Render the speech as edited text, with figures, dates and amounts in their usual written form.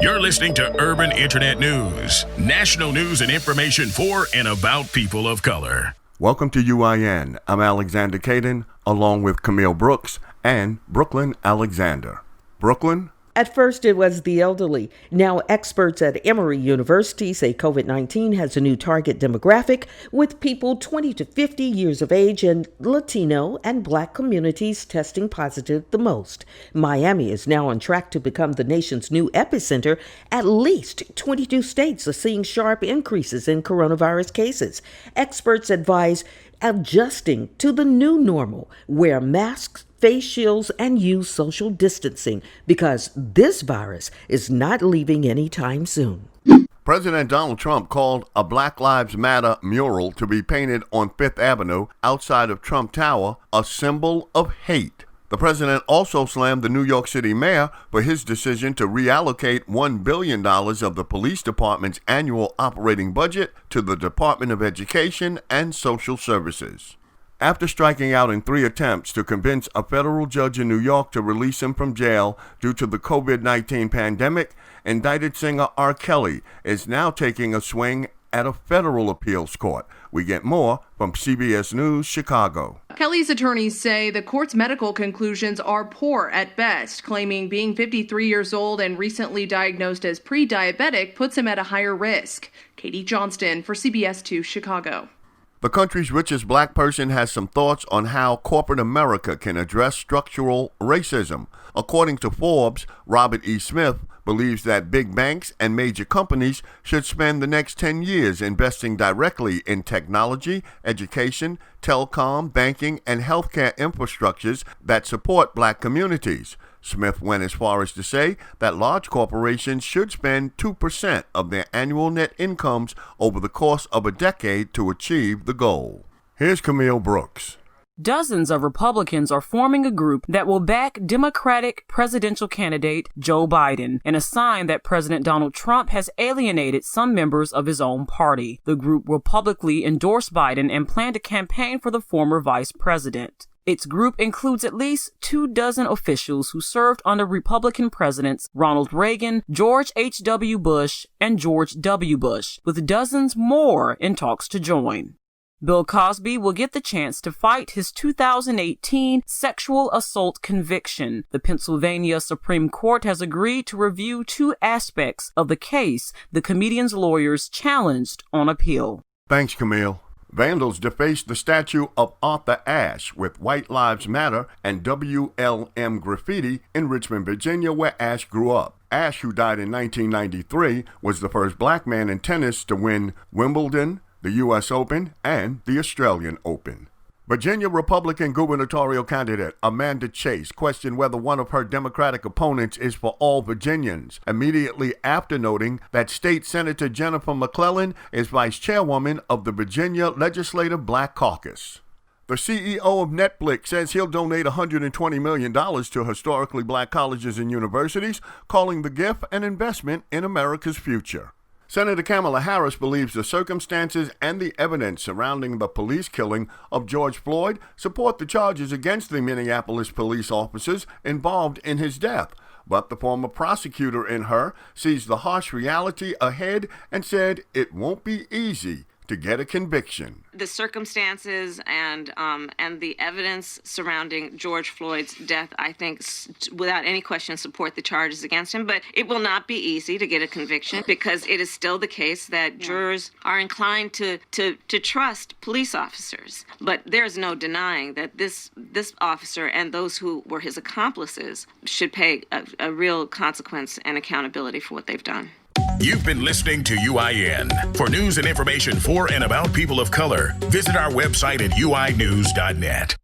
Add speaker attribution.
Speaker 1: You're listening to Urban Internet News, national news and information for and about people of color.
Speaker 2: Welcome to UIN. I'm Alexander Caden, along with Camille Brooks and Brooklyn Alexander. Brooklyn?
Speaker 3: At first, it was the elderly. Now, experts at Emory University say COVID-19 has a new target demographic with people 20 to 50 years of age and Latino and Black communities testing positive the most. Miami is now on track to become the nation's new epicenter. At least 22 states are seeing sharp increases in coronavirus cases. Experts advise adjusting to the new normal, wear masks, face shields, and use social distancing because this virus is not leaving anytime soon.
Speaker 2: President Donald Trump called a Black Lives Matter mural to be painted on Fifth Avenue outside of Trump Tower a symbol of hate. The president also slammed the New York City mayor for his decision to reallocate $1 billion of the police department's annual operating budget to the Department of Education and Social Services. After striking out in 3 attempts to convince a federal judge in New York to release him from jail due to the COVID-19 pandemic, indicted singer R. Kelly is now taking a swing at a federal appeals court. We get more from CBS News Chicago.
Speaker 4: Kelly's attorneys say the court's medical conclusions are poor at best, claiming being 53 years old and recently diagnosed as pre-diabetic puts him at a higher risk. Katie Johnston for CBS 2 Chicago.
Speaker 2: The country's richest black person has some thoughts on how corporate America can address structural racism. According to Forbes, Robert E. Smith believes that big banks and major companies should spend the next 10 years investing directly in technology, education, telecom, banking, and healthcare infrastructures that support black communities. Smith went as far as to say that large corporations should spend 2% of their annual net incomes over the course of a decade to achieve the goal. Here's Camille Brooks.
Speaker 5: Dozens of Republicans are forming a group that will back Democratic presidential candidate Joe Biden in a sign that President Donald Trump has alienated some members of his own party. The group will publicly endorse Biden and plan to campaign for the former vice president. Its group includes at least 24 officials who served under Republican presidents Ronald Reagan, George H.W. Bush, and George W. Bush, with dozens more in talks to join. Bill Cosby will get the chance to fight his 2018 sexual assault conviction. The Pennsylvania Supreme Court has agreed to review 2 aspects of the case the comedian's lawyers challenged on appeal.
Speaker 2: Thanks, Camille. Vandals defaced the statue of Arthur Ashe with White Lives Matter and WLM graffiti in Richmond, Virginia, where Ashe grew up. Ashe, who died in 1993, was the first black man in tennis to win Wimbledon, the U.S. Open, and the Australian Open. Virginia Republican gubernatorial candidate Amanda Chase questioned whether one of her Democratic opponents is for all Virginians, immediately after noting that State Senator Jennifer McClellan is vice chairwoman of the Virginia Legislative Black Caucus. The CEO of Netflix says he'll donate $120 million to historically black colleges and universities, calling the gift an investment in America's future. Senator Kamala Harris believes the circumstances and the evidence surrounding the police killing of George Floyd support the charges against the Minneapolis police officers involved in his death. But the former prosecutor in her sees the harsh reality ahead and said it won't be easy to get a conviction.
Speaker 6: The circumstances and the evidence surrounding George Floyd's death, I think, without any question, support the charges against him. But it will not be easy to get a conviction because it is still the case that jurors are inclined to trust police officers. But there's no denying that this officer and those who were his accomplices should pay a real consequence and accountability for what they've done.
Speaker 1: You've been listening to UIN. For news and information for and about people of color, visit our website at uinews.net.